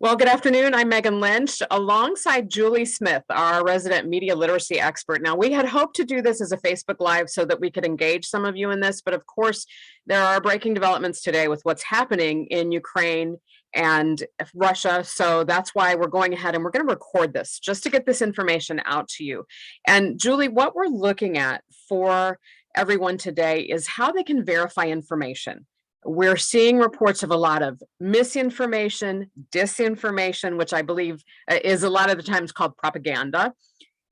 Well, good afternoon. I'm Megan Lynch alongside Julie Smith, our resident media literacy expert. Now, we had hoped to do this as a Facebook Live so that we could engage some of you in this, but of course, there are breaking developments today with what's happening in Ukraine and Russia. So that's why we're going ahead and we're going to record this just to get this information out to you. And Julie, what we're looking at for everyone today is how they can verify information. We're seeing reports of a lot of misinformation, disinformation, which I believe is a lot of the times called propaganda,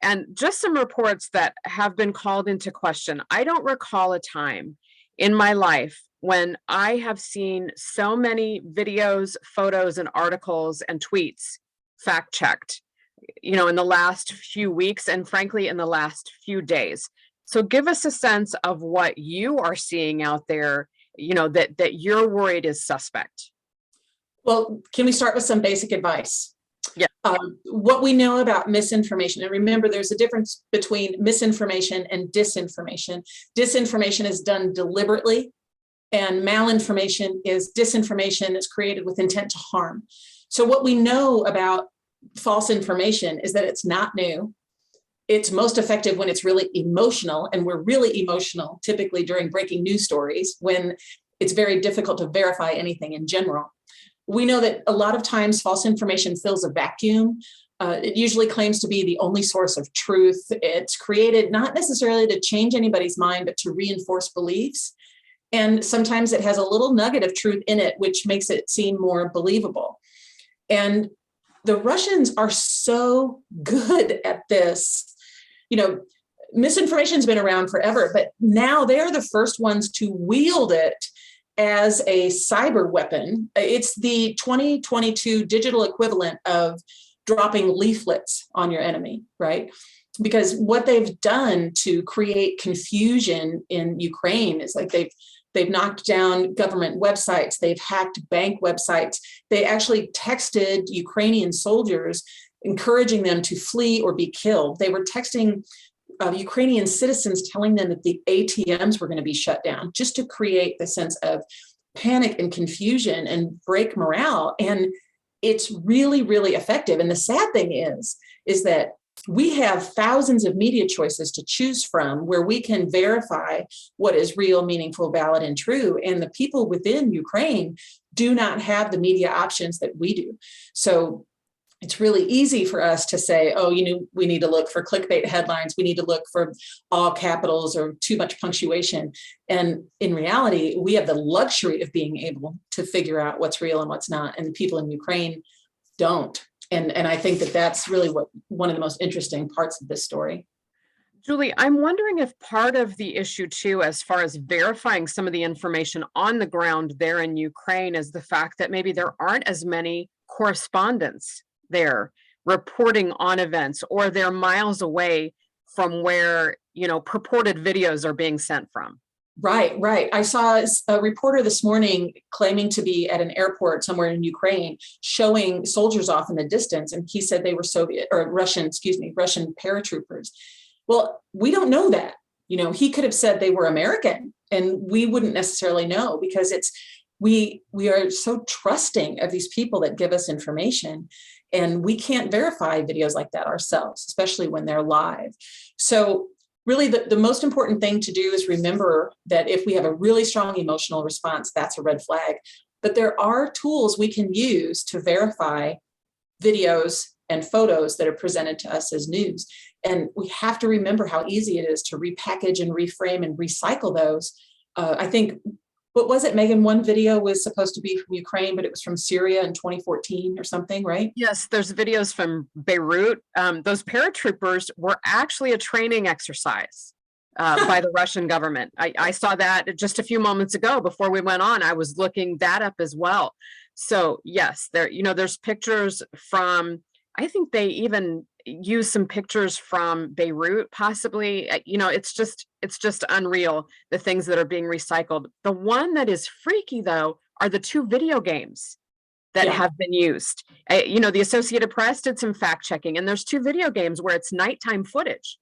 and just some reports that have been called into question. I don't recall a time in my life when I have seen so many videos, photos, and articles and tweets fact-checked, in the last few weeks and frankly, in the last few days. So give us a sense of what you are seeing out there, that you're worried is suspect. Well, can we start with some basic advice? Yeah. What we know about misinformation, and remember, there's a difference between misinformation and disinformation. Disinformation is done deliberately, and malinformation is disinformation that's created with intent to harm. So what we know about false information is that it's not new. It's most effective when it's really emotional, and we're really emotional typically during breaking news stories when it's very difficult to verify anything in general. We know that a lot of times false information fills a vacuum. It usually claims to be the only source of truth. It's created not necessarily to change anybody's mind, but to reinforce beliefs. And sometimes it has a little nugget of truth in it, which makes it seem more believable. And the Russians are so good at this. Misinformation's been around forever, but now they're the first ones to wield it as a cyber weapon. It's the 2022 digital equivalent of dropping leaflets on your enemy, right? Because what they've done to create confusion in Ukraine is like they've knocked down government websites, they've hacked bank websites, they actually texted Ukrainian soldiers encouraging them to flee or be killed. They were texting Ukrainian citizens telling them that the ATMs were going to be shut down just to create the sense of panic and confusion and break morale. And it's really, really effective. And the sad thing is that we have thousands of media choices to choose from where we can verify what is real, meaningful, valid, and true. And the people within Ukraine do not have the media options that we do. So it's really easy for us to say, we need to look for clickbait headlines. We need to look for all capitals or too much punctuation. And in reality, we have the luxury of being able to figure out what's real and what's not. And the people in Ukraine don't. And I think that that's really one of the most interesting parts of this story. Julie, I'm wondering if part of the issue too, as far as verifying some of the information on the ground there in Ukraine, is the fact that maybe there aren't as many correspondents there reporting on events, or they're miles away from where, purported videos are being sent from. Right. I saw a reporter this morning claiming to be at an airport somewhere in Ukraine, showing soldiers off in the distance. And he said they were Russian paratroopers. Well, we don't know that. He could have said they were American, and we wouldn't necessarily know, because we are so trusting of these people that give us information. And we can't verify videos like that ourselves, especially when they're live. So really, the most important thing to do is remember that if we have a really strong emotional response, that's a red flag. But there are tools we can use to verify videos and photos that are presented to us as news. And we have to remember how easy it is to repackage and reframe and recycle those. I think, what was it, Megan? One video was supposed to be from Ukraine, but it was from Syria in 2014 or something, right? Yes, there's videos from Beirut. Those paratroopers were actually a training exercise by the Russian government. I saw that just a few moments ago before we went on. I was looking that up as well. So yes, there's pictures from, I think they even use some pictures from Beirut, possibly. It's just unreal, the things that are being recycled. The one that is freaky, though, are the two video games that have been used. The Associated Press did some fact checking, and there's two video games where it's nighttime footage.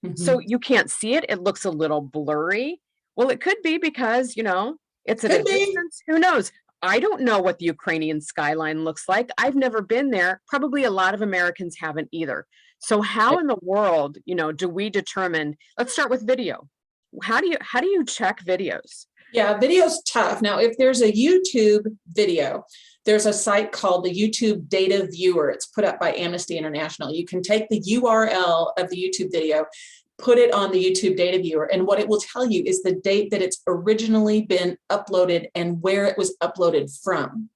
Mm-hmm. So you can't see it. It looks a little blurry. Well, it could be because, it's at a distance. Who knows? I don't know what the Ukrainian skyline looks like. I've never been there. Probably a lot of Americans haven't either. So how in the world, do we determine, let's start with video. How do you check videos? Yeah, video's tough. Now, if there's a YouTube video, there's a site called the YouTube Data Viewer. It's put up by Amnesty International. You can take the URL of the YouTube video, put it on the YouTube Data Viewer, and what it will tell you is the date that it's originally been uploaded and where it was uploaded from.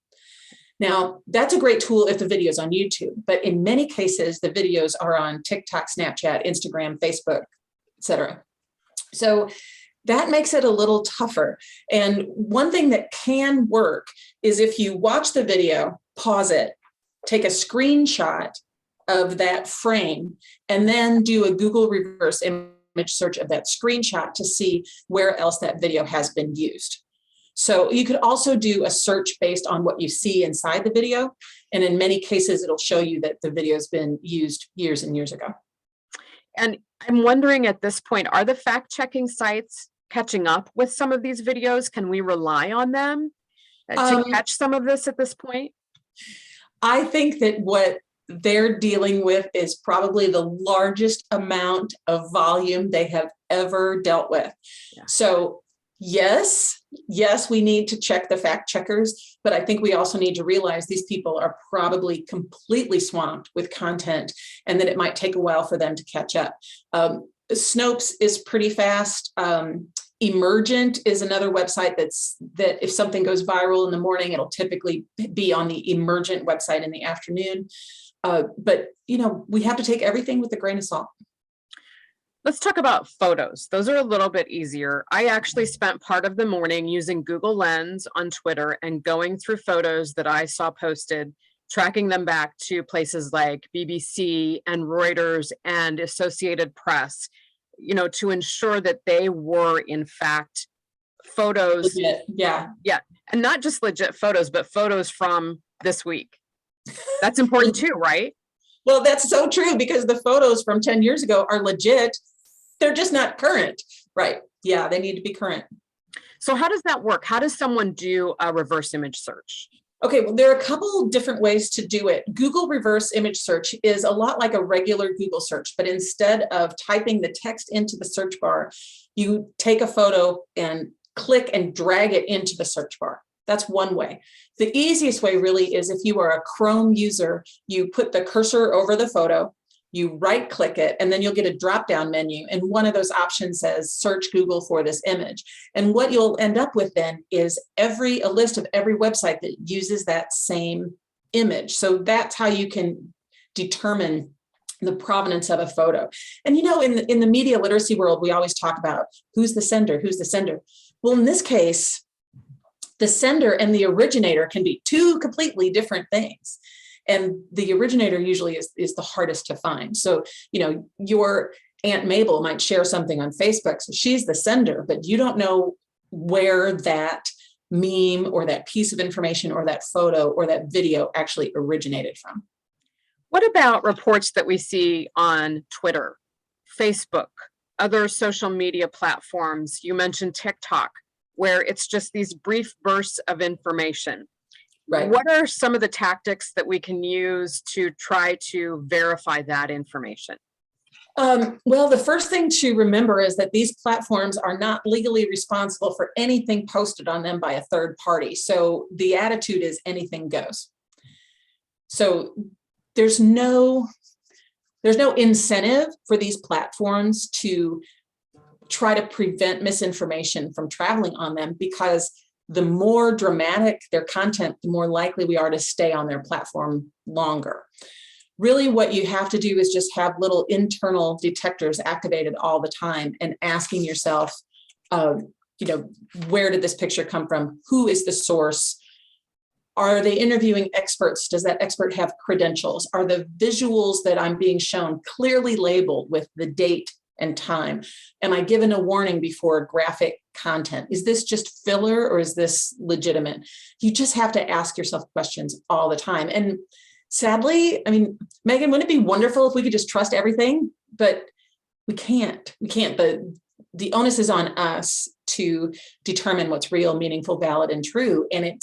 Now, that's a great tool if the video is on YouTube, but in many cases, the videos are on TikTok, Snapchat, Instagram, Facebook, etc. So that makes it a little tougher. And one thing that can work is if you watch the video, pause it, take a screenshot of that frame, and then do a Google reverse image search of that screenshot to see where else that video has been used. So you could also do a search based on what you see inside the video. And in many cases, it'll show you that the video has been used years and years ago. And I'm wondering at this point, are the fact-checking sites catching up with some of these videos? Can we rely on them to catch some of this at this point? I think that what they're dealing with is probably the largest amount of volume they have ever dealt with. Yeah. So yes, we need to check the fact checkers, but I think we also need to realize these people are probably completely swamped with content and that it might take a while for them to catch up. Snopes is pretty fast. Emergent is another website that if something goes viral in the morning, it'll typically be on the Emergent website in the afternoon. But we have to take everything with a grain of salt. Let's talk about photos. Those are a little bit easier. I actually spent part of the morning using Google Lens on Twitter and going through photos that I saw posted, tracking them back to places like BBC and Reuters and Associated Press, to ensure that they were in fact photos. Legit. Yeah. And not just legit photos, but photos from this week. That's important too, right? Well, that's so true, because the photos from 10 years ago are legit. They're just not current. Right. Yeah, they need to be current. So how does that work? How does someone do a reverse image search? Okay, well, there are a couple different ways to do it. Google reverse image search is a lot like a regular Google search, but instead of typing the text into the search bar, you take a photo and click and drag it into the search bar. That's one way. The easiest way really is if you are a Chrome user, you put the cursor over the photo, you right click it, and then you'll get a drop down menu. And one of those options says search Google for this image. And what you'll end up with then is a list of every website that uses that same image. So that's how you can determine the provenance of a photo. And in the media literacy world, we always talk about who's the sender. Well, in this case, the sender and the originator can be two completely different things. And the originator usually is the hardest to find. So, your Aunt Mabel might share something on Facebook. So she's the sender, but you don't know where that meme or that piece of information or that photo or that video actually originated from. What about reports that we see on Twitter, Facebook, other social media platforms? You mentioned TikTok, where it's just these brief bursts of information. Right. What are some of the tactics that we can use to try to verify that information? Well, the first thing to remember is that these platforms are not legally responsible for anything posted on them by a third party. So the attitude is anything goes. So there's no incentive for these platforms to try to prevent misinformation from traveling on them, because the more dramatic their content, the more likely we are to stay on their platform longer. Really, what you have to do is just have little internal detectors activated all the time and asking yourself, where did this picture come from? Who is the source? Are they interviewing experts? Does that expert have credentials? Are the visuals that I'm being shown clearly labeled with the date and time? Am I given a warning before graphic content? Is this just filler or is this legitimate? You just have to ask yourself questions all the time. And sadly, Megan, wouldn't it be wonderful if we could just trust everything? But we can't. The onus is on us to determine what's real, meaningful, valid, and true. And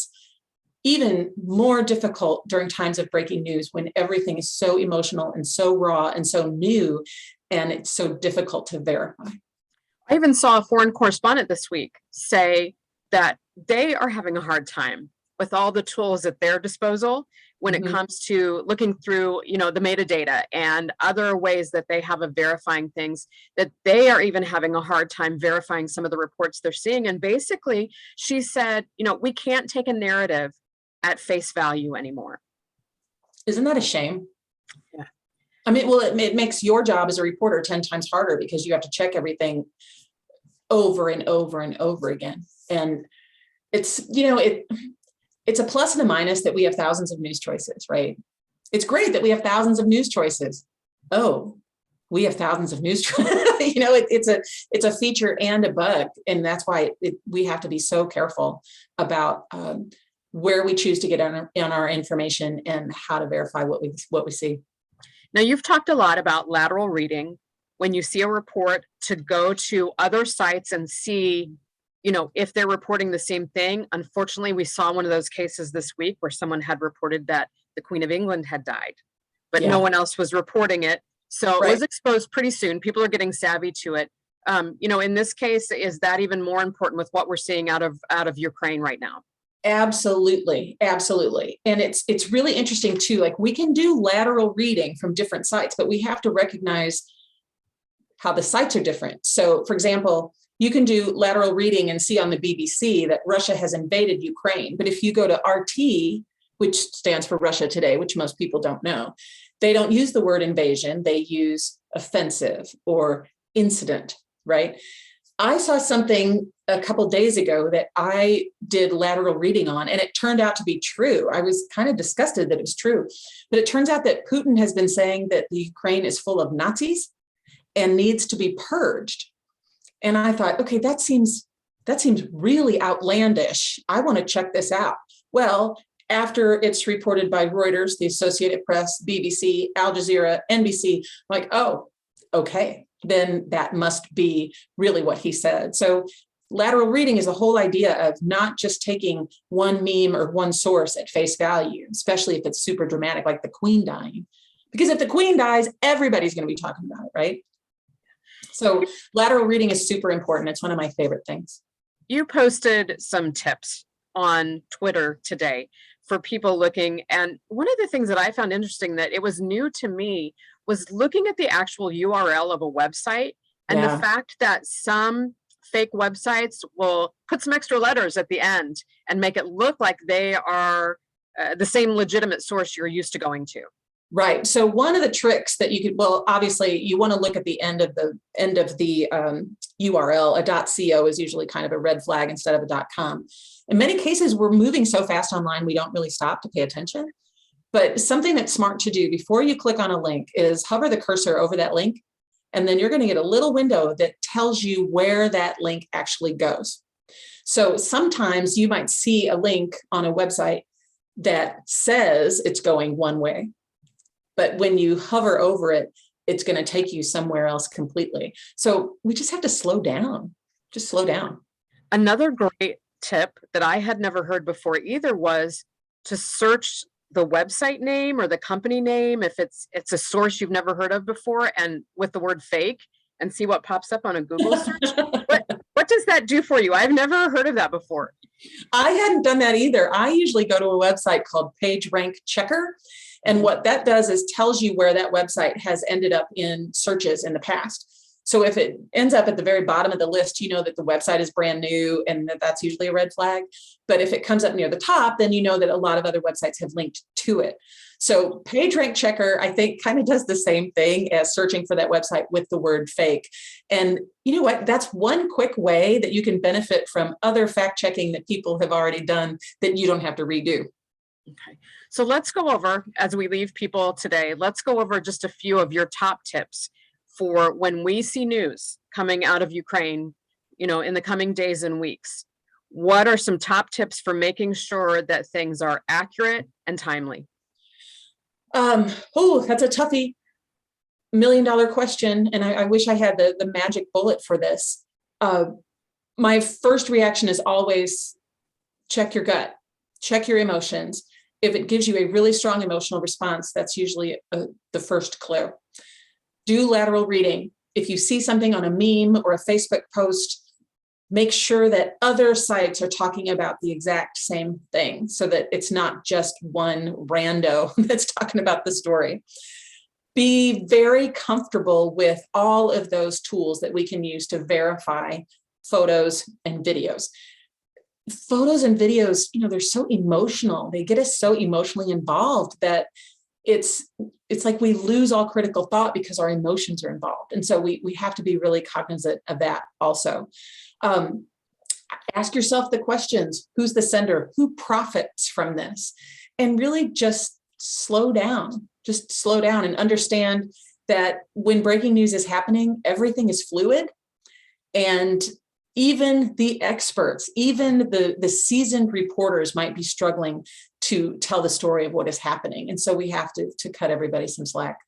even more difficult during times of breaking news when everything is so emotional and so raw and so new, and it's so difficult to verify. I even saw a foreign correspondent this week say that they are having a hard time with all the tools at their disposal when it comes to looking through, the metadata and other ways that they have of verifying things, that they are even having a hard time verifying some of the reports they're seeing. And basically, she said, we can't take a narrative at face value anymore. Isn't that a shame? Yeah. I mean, well, it makes your job as a reporter 10 times harder because you have to check everything over and over and over again. And it's, it's a plus and a minus that we have thousands of news choices, right? It's great that we have thousands of news choices. Oh, we have thousands of news choices. It's a feature and a bug. And that's why we have to be so careful about where we choose to get on our information and how to verify what we see. Now, you've talked a lot about lateral reading. When you see a report, to go to other sites and see, if they're reporting the same thing. Unfortunately, we saw one of those cases this week where someone had reported that the Queen of England had died, but no one else was reporting it. So it was exposed pretty soon. People are getting savvy to it. In this case, is that even more important with what we're seeing out of Ukraine right now? Absolutely. Absolutely. And it's really interesting too. Like, we can do lateral reading from different sites, but we have to recognize how the sites are different. So for example, you can do lateral reading and see on the BBC that Russia has invaded Ukraine. But if you go to RT, which stands for Russia Today, which most people don't know, they don't use the word invasion. They use offensive or incident, right? I saw something a couple days ago that I did lateral reading on, and it turned out to be true. I was kind of disgusted that it was true, but it turns out that Putin has been saying that the Ukraine is full of Nazis and needs to be purged. And I thought, okay, that seems really outlandish. I want to check this out. Well, after it's reported by Reuters, the Associated Press, BBC, Al Jazeera, NBC, I'm like, oh, okay, then that must be really what he said. So lateral reading is the whole idea of not just taking one meme or one source at face value, especially if it's super dramatic, like the Queen dying. Because if the Queen dies, everybody's going to be talking about it, right? So lateral reading is super important. It's one of my favorite things. You posted some tips on Twitter today for people looking. And one of the things that I found interesting, that it was new to me, was looking at the actual URL of a website, and the fact that some fake websites will put some extra letters at the end and make it look like they are the same legitimate source you're used to going to. Right. So one of the tricks that you could, well, obviously you want to look at the end of the URL. A .co is usually kind of a red flag instead of a .com. In many cases, we're moving so fast online, we don't really stop to pay attention. But something that's smart to do before you click on a link is hover the cursor over that link, and then you're going to get a little window that tells you where that link actually goes. So sometimes you might see a link on a website that says it's going one way, but when you hover over it, it's going to take you somewhere else completely. So we just have to slow down, just slow down. Another great tip that I had never heard before either was to search the website name or the company name if it's a source you've never heard of before, and with the word fake, and see what pops up on a Google search. What does that do for you? I've never heard of that before. I hadn't done that either. I usually go to a website called PageRank Checker. And what that does is tells you where that website has ended up in searches in the past. So if it ends up at the very bottom of the list, you know that the website is brand new, and that's usually a red flag. But if it comes up near the top, then you know that a lot of other websites have linked to it. So PageRank Checker, I think, kind of does the same thing as searching for that website with the word fake. And you know what? That's one quick way that you can benefit from other fact checking that people have already done that you don't have to redo. Okay, so let's go over, as we leave people today, let's go over just a few of your top tips for when we see news coming out of Ukraine, in the coming days and weeks. What are some top tips for making sure that things are accurate and timely? That's a toughie. $1 million question. And I wish I had the magic bullet for this. My first reaction is always check your gut. check your emotions. If it gives you a really strong emotional response, that's usually the first clue. Do lateral reading. If you see something on a meme or a Facebook post, make sure that other sites are talking about the exact same thing so that it's not just one rando that's talking about the story. Be very comfortable with all of those tools that we can use to verify photos and videos. Photos and videos, they're so emotional. They get us so emotionally involved that it's like we lose all critical thought because our emotions are involved. And so we have to be really cognizant of that also. Ask yourself the questions: who's the sender? Who profits from this? And really just slow down. Just slow down and understand that when breaking news is happening, everything is fluid. And even the experts, even the seasoned reporters might be struggling to tell the story of what is happening. And so we have to cut everybody some slack.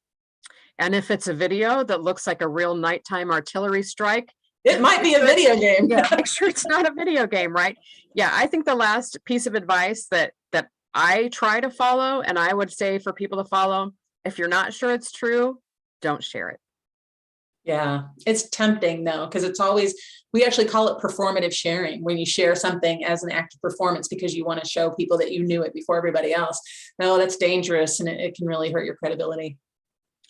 And if it's a video that looks like a real nighttime artillery strike, it might be a video game. Yeah, make sure it's not a video game, right? Yeah, I think the last piece of advice that I try to follow, and I would say for people to follow, if you're not sure it's true, don't share it. Yeah, it's tempting though, because it's always, we actually call it performative sharing, when you share something as an act of performance because you want to show people that you knew it before everybody else. No, that's dangerous, and it can really hurt your credibility.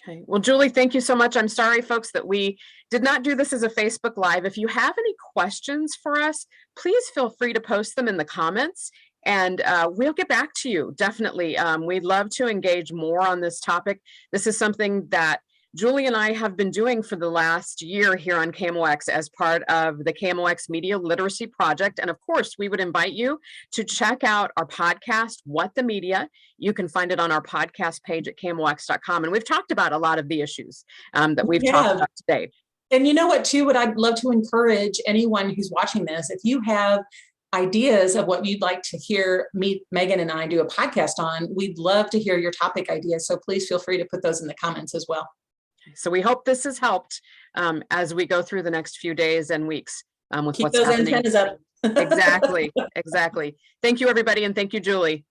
Okay. Well, Julie, thank you so much. I'm sorry, folks, that we did not do this as a Facebook Live. If you have any questions for us, please feel free to post them in the comments, and we'll get back to you. Definitely. We'd love to engage more on this topic. This is something that Julie and I have been doing for the last year here on KMOX as part of the KMOX Media Literacy Project. And of course, we would invite you to check out our podcast, What the Media. You can find it on our podcast page at KMOX.com. And we've talked about a lot of the issues that we've talked about today. And you know what, too, what I'd love to encourage anyone who's watching this, if you have ideas of what you'd like to hear me, Megan, and I do a podcast on, we'd love to hear your topic ideas. So please feel free to put those in the comments as well. So we hope this has helped as we go through the next few days and weeks with Keep what's those happening. Antennas up. Exactly. Thank you, everybody. And thank you, Julie.